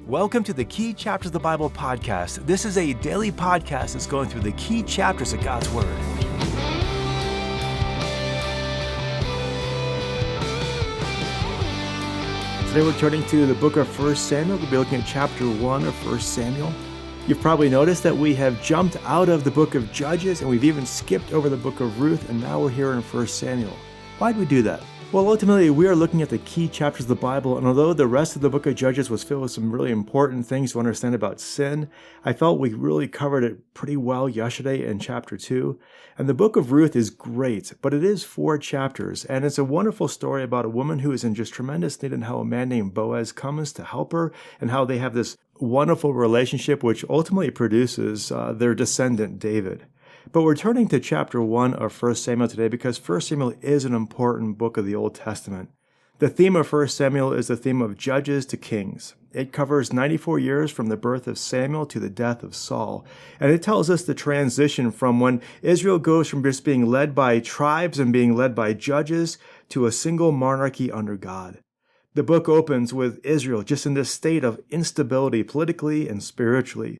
Welcome to the Key Chapters of the Bible podcast. This is a daily podcast that's going through the key chapters of God's Word. Today we're turning to the book of 1 Samuel. We'll be looking at chapter 1 of 1 Samuel. You've probably noticed that we have jumped out of the book of Judges and we've even skipped over the book of Ruth, and now we're here in 1 Samuel. Why'd we do that? Well, ultimately, we are looking at the key chapters of the Bible, and although the rest of the book of Judges was filled with some really important things to understand about sin, I felt we really covered it pretty well yesterday in chapter 2. And the book of Ruth is great, but it is 4 chapters, and it's a wonderful story about a woman who is in just tremendous need and how a man named Boaz comes to help her, and how they have this wonderful relationship which ultimately produces their descendant, David. But we're turning to chapter 1 of 1 Samuel today because 1 Samuel is an important book of the Old Testament. The theme of 1 Samuel is the theme of judges to kings. It covers 94 years from the birth of Samuel to the death of Saul. And it tells us the transition from when Israel goes from just being led by tribes and being led by judges to a single monarchy under God. The book opens with Israel just in this state of instability politically and spiritually.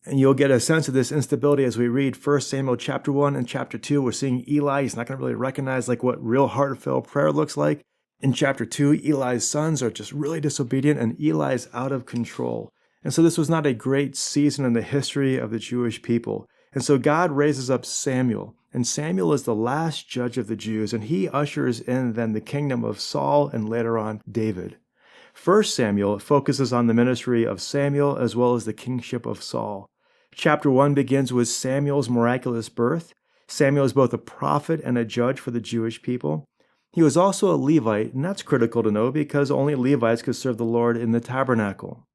And you'll get a sense of this instability as we read 1 Samuel chapter 1 and chapter 2. We're seeing Eli. He's not going to really recognize what real heartfelt prayer looks like. In chapter 2, Eli's sons are just really disobedient and Eli's out of control. And so this was not a great season in the history of the Jewish people. And so God raises up Samuel. And Samuel is the last judge of the Jews. And he ushers in then the kingdom of Saul and later on David. 1 Samuel focuses on the ministry of Samuel as well as the kingship of Saul. Chapter 1 begins with Samuel's miraculous birth. Samuel is both a prophet and a judge for the Jewish people. He was also a Levite, and that's critical to know because only Levites could serve the Lord in the tabernacle.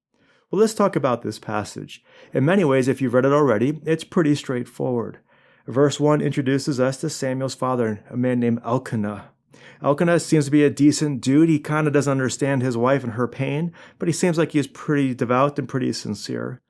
Well, let's talk about this passage. In many ways, if you've read it already, it's pretty straightforward. Verse 1 introduces us to Samuel's father, a man named Elkanah. Elkanah seems to be a decent dude. He kind of doesn't understand his wife and her pain, but he seems like he's pretty devout and pretty sincere.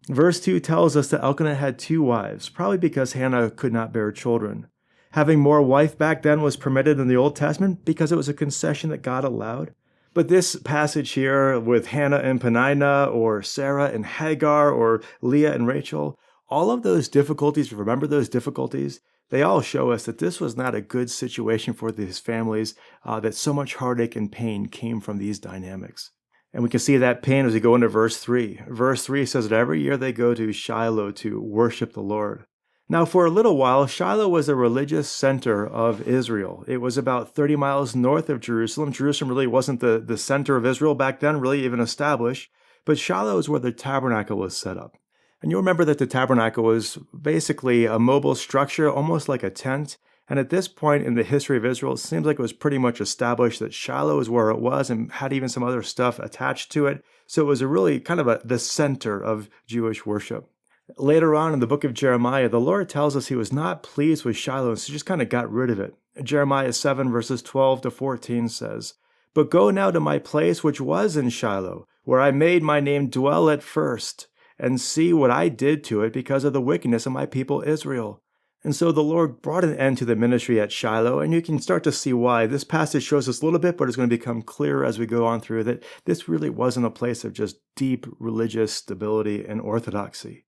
Verse 2 tells us that Elkanah had 2 wives, probably because Hannah could not bear children. Having more wife back then was permitted in the Old Testament because it was a concession that God allowed. But this passage here with Hannah and Peninnah, or Sarah and Hagar, or Leah and Rachel, all of those difficulties, remember those difficulties? They all show us that this was not a good situation for these families, that so much heartache and pain came from these dynamics. And we can see that pain as we go into verse 3. Verse 3 says that every year they go to Shiloh to worship the Lord. Now, for a little while, Shiloh was a religious center of Israel. It was about 30 miles north of Jerusalem. Jerusalem really wasn't the center of Israel back then, really even established. But Shiloh is where the tabernacle was set up. And you'll remember that the tabernacle was basically a mobile structure, almost like a tent. And at this point in the history of Israel, it seems like it was pretty much established that Shiloh is where it was and had even some other stuff attached to it. So it was really kind of the center of Jewish worship. Later on in the book of Jeremiah, the Lord tells us he was not pleased with Shiloh, so he just kind of got rid of it. Jeremiah 7 verses 12 to 14 says, "But go now to my place which was in Shiloh, where I made my name dwell at first, and see what I did to it because of the wickedness of my people Israel." And so the Lord brought an end to the ministry at Shiloh, and you can start to see why. This passage shows us a little bit, but it's going to become clearer as we go on through that this really wasn't a place of just deep religious stability and orthodoxy.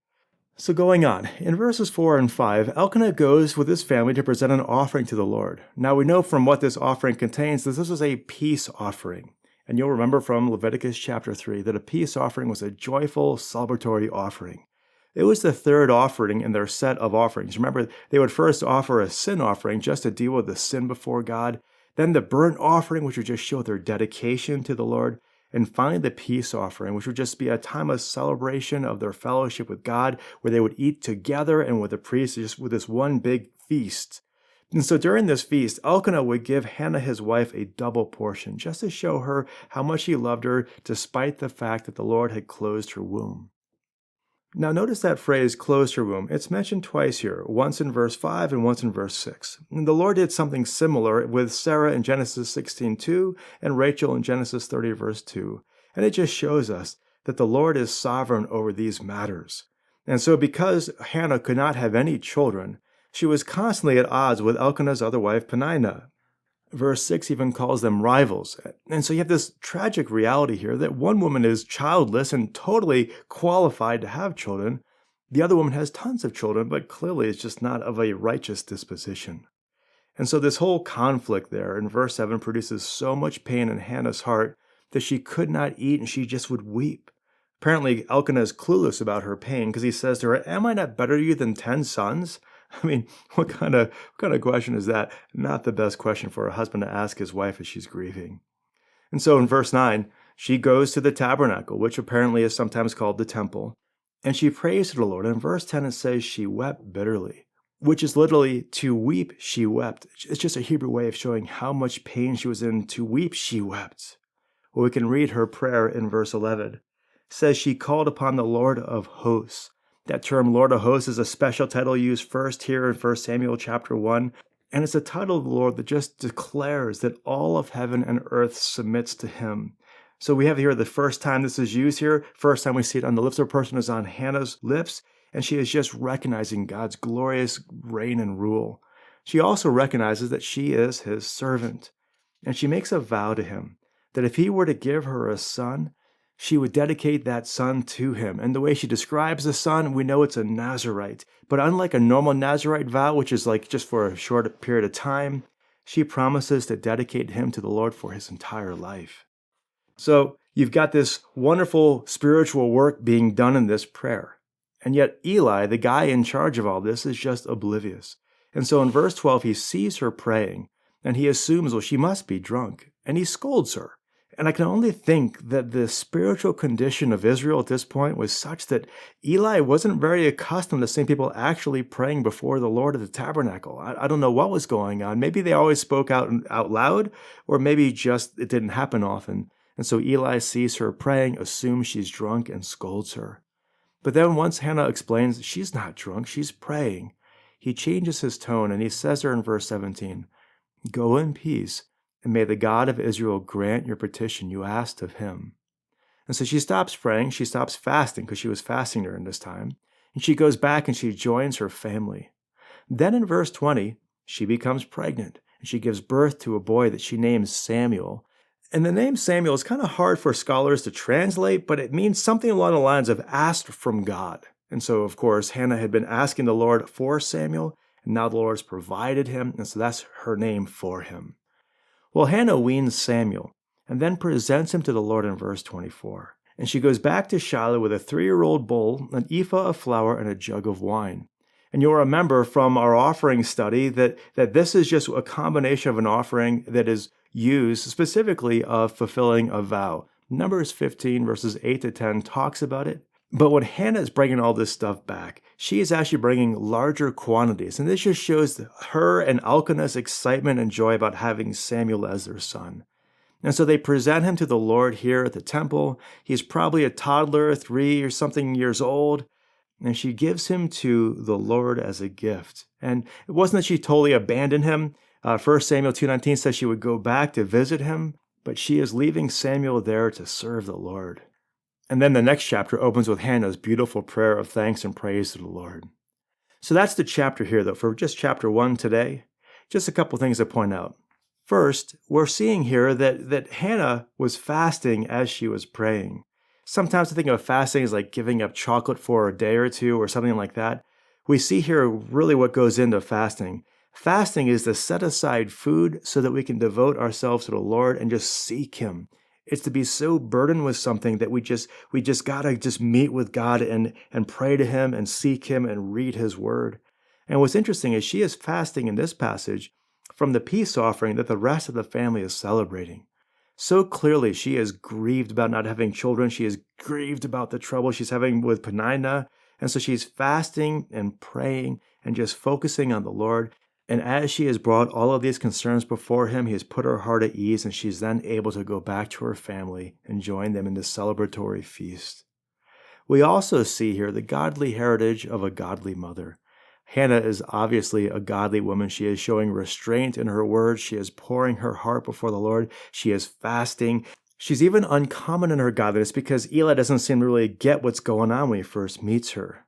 So going on, in verses 4 and 5, Elkanah goes with his family to present an offering to the Lord. Now we know from what this offering contains that this was a peace offering. And you'll remember from Leviticus chapter 3 that a peace offering was a joyful, celebratory offering. It was the third offering in their set of offerings. Remember, they would first offer a sin offering just to deal with the sin before God, then the burnt offering, which would just show their dedication to the Lord, and finally the peace offering, which would just be a time of celebration of their fellowship with God, where they would eat together and with the priests, just with this one big feast. And so during this feast, Elkanah would give Hannah, his wife, a double portion, just to show her how much he loved her, despite the fact that the Lord had closed her womb. Now notice that phrase, closed her womb. It's mentioned twice here, once in verse 5 and once in verse 6. And the Lord did something similar with Sarah in Genesis 16:2 and Rachel in Genesis 30 verse 2. And it just shows us that the Lord is sovereign over these matters. And so because Hannah could not have any children, she was constantly at odds with Elkanah's other wife, Peninnah. Verse 6 even calls them rivals. And so you have this tragic reality here that one woman is childless and totally qualified to have children. The other woman has tons of children, but clearly is just not of a righteous disposition. And so this whole conflict there in verse 7 produces so much pain in Hannah's heart that she could not eat and she just would weep. Apparently, Elkanah is clueless about her pain because he says to her, "Am I not better to you than 10 sons?" I mean, what kind of question is that? Not the best question for a husband to ask his wife as she's grieving. And so in verse 9, she goes to the tabernacle, which apparently is sometimes called the temple, and she prays to the Lord. In verse 10, it says she wept bitterly, which is literally to weep, she wept. It's just a Hebrew way of showing how much pain she was in. To weep, she wept. Well, we can read her prayer in verse 11. It says she called upon the Lord of hosts. That term, Lord of hosts, is a special title used first here in 1 Samuel chapter 1. And it's a title of the Lord that just declares that all of heaven and earth submits to him. So we have here the first time this is used here. First time we see it on the lips of a person is on Hannah's lips. And she is just recognizing God's glorious reign and rule. She also recognizes that she is his servant. And she makes a vow to him that if he were to give her a son, she would dedicate that son to him. And the way she describes the son, we know it's a Nazirite. But unlike a normal Nazirite vow, which is like just for a short period of time, she promises to dedicate him to the Lord for his entire life. So you've got this wonderful spiritual work being done in this prayer. And yet Eli, the guy in charge of all this, is just oblivious. And so in verse 12, he sees her praying, and he assumes, well, she must be drunk, and he scolds her. And I can only think that the spiritual condition of Israel at this point was such that Eli wasn't very accustomed to seeing people actually praying before the Lord at the tabernacle. I don't know what was going on. Maybe they always spoke out loud, or maybe just it didn't happen often. And so Eli sees her praying, assumes she's drunk, and scolds her. But then once Hannah explains she's not drunk, she's praying, he changes his tone and he says to her in verse 17, "Go in peace, and may the God of Israel grant your petition you asked of him." And so she stops praying, she stops fasting because she was fasting during this time, and she goes back and she joins her family. Then in verse 20, she becomes pregnant, and she gives birth to a boy that she names Samuel. And the name Samuel is kind of hard for scholars to translate, but it means something along the lines of asked from God. And so, of course, Hannah had been asking the Lord for Samuel, and now the Lord has provided him, and so that's her name for him. Well, Hannah weans Samuel and then presents him to the Lord in verse 24. And she goes back to Shiloh with a 3-year-old bull, an ephah of flour, and a jug of wine. And you'll remember from our offering study that this is just a combination of an offering that is used specifically of fulfilling a vow. Numbers 15 verses 8 to 10 talks about it. But when Hannah is bringing all this stuff back, she is actually bringing larger quantities. And this just shows her and Elkanah's excitement and joy about having Samuel as their son. And so they present him to the Lord here at the temple. He's probably a toddler, 3 or something years old. And she gives him to the Lord as a gift. And it wasn't that she totally abandoned him. 1 Samuel 2:19 says she would go back to visit him, but she is leaving Samuel there to serve the Lord. And then the next chapter opens with Hannah's beautiful prayer of thanks and praise to the Lord. So that's the chapter here, though, for just chapter 1 today. Just a couple things to point out. First, we're seeing here that Hannah was fasting as she was praying. Sometimes I think of fasting as like giving up chocolate for a day or two or something like that. We see here really what goes into fasting. Fasting is to set aside food so that we can devote ourselves to the Lord and just seek him. It's to be so burdened with something that we just gotta just meet with God and pray to him and seek him and read his word. And what's interesting is she is fasting in this passage from the peace offering that the rest of the family is celebrating. So clearly she is grieved about not having children. She is grieved about the trouble she's having with Peninnah. And so she's fasting and praying and just focusing on the Lord. And as she has brought all of these concerns before him, he has put her heart at ease, and she's then able to go back to her family and join them in this celebratory feast. We also see here the godly heritage of a godly mother. Hannah is obviously a godly woman. She is showing restraint in her words. She is pouring her heart before the Lord. She is fasting. She's even uncommon in her godliness because Eli doesn't seem to really get what's going on when he first meets her.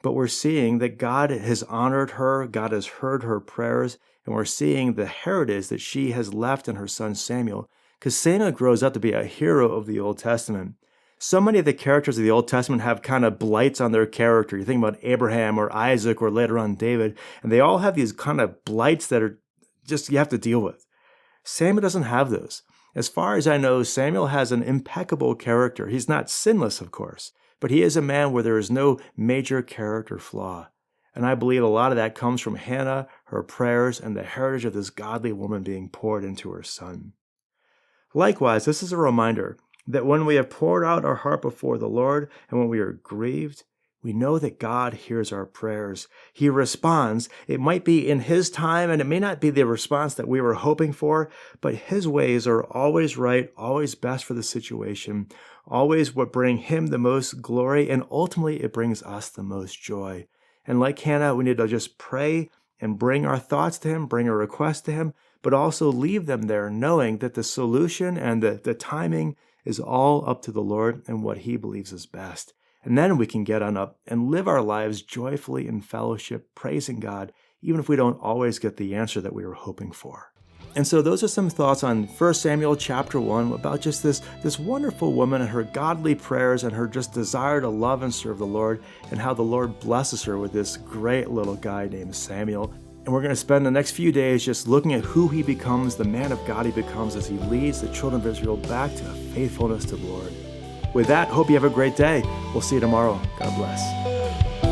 But we're seeing that God has honored her, God has heard her prayers, and we're seeing the heritage that she has left in her son Samuel, because Samuel grows up to be a hero of the Old Testament. So many of the characters of the Old Testament have kind of blights on their character. You think about Abraham or Isaac or later on David, and they all have these kind of blights that are just you have to deal with. Samuel doesn't have those. As far as I know, Samuel has an impeccable character. He's not sinless, of course, but he is a man where there is no major character flaw. And I believe a lot of that comes from Hannah, her prayers, and the heritage of this godly woman being poured into her son. Likewise, this is a reminder that when we have poured out our heart before the Lord and when we are grieved, we know that God hears our prayers. He responds. It might be in His time, and it may not be the response that we were hoping for, but His ways are always right, always best for the situation, always what bring Him the most glory, and ultimately it brings us the most joy. And like Hannah, we need to just pray and bring our thoughts to Him, bring a request to Him, but also leave them there knowing that the solution and the timing is all up to the Lord and what He believes is best. And then we can get on up and live our lives joyfully in fellowship, praising God, even if we don't always get the answer that we were hoping for. And so those are some thoughts on 1 Samuel chapter 1 about just this wonderful woman and her godly prayers and her just desire to love and serve the Lord, and how the Lord blesses her with this great little guy named Samuel. And we're going to spend the next few days just looking at who he becomes, the man of God he becomes as he leads the children of Israel back to faithfulness to the Lord. With that, hope you have a great day. We'll see you tomorrow. God bless.